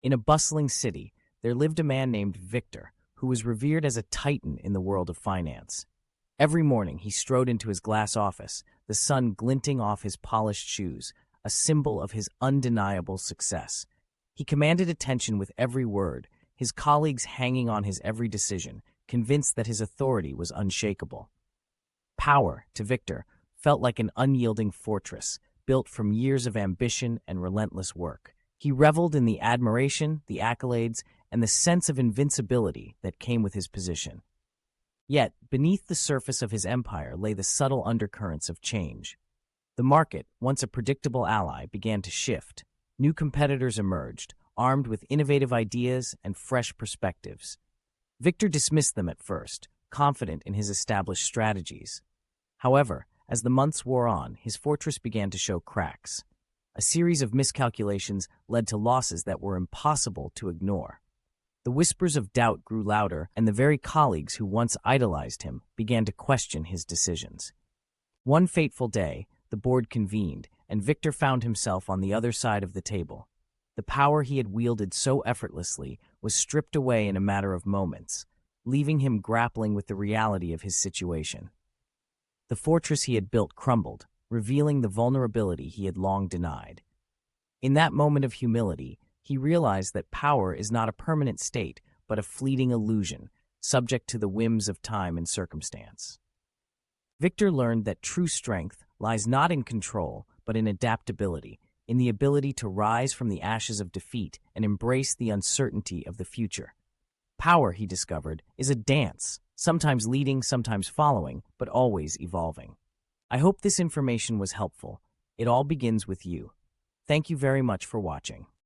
In a bustling city, there lived a man named Victor, who was revered as a titan in the world of finance. Every morning he strode into his glass office, the sun glinting off his polished shoes, a symbol of his undeniable success. He commanded attention with every word, his colleagues hanging on his every decision, convinced that his authority was unshakable. Power, to Victor, felt like an unyielding fortress, built from years of ambition and relentless work. He reveled in the admiration, the accolades, and the sense of invincibility that came with his position. Yet, beneath the surface of his empire lay the subtle undercurrents of change. The market, once a predictable ally, began to shift. New competitors emerged, armed with innovative ideas and fresh perspectives. Victor dismissed them at first, confident in his established strategies. However, as the months wore on, his fortress began to show cracks. A series of miscalculations led to losses that were impossible to ignore. The whispers of doubt grew louder, and the very colleagues who once idolized him began to question his decisions. One fateful day, the board convened, and Victor found himself on the other side of the table. The power he had wielded so effortlessly was stripped away in a matter of moments, leaving him grappling with the reality of his situation. The fortress he had built crumbled, revealing the vulnerability he had long denied. In that moment of humility, he realized that power is not a permanent state, but a fleeting illusion, subject to the whims of time and circumstance. Victor learned that true strength lies not in control, but in adaptability, in the ability to rise from the ashes of defeat and embrace the uncertainty of the future. Power, he discovered, is a dance, sometimes leading, sometimes following, but always evolving. I hope this information was helpful. It all begins with you. Thank you very much for watching.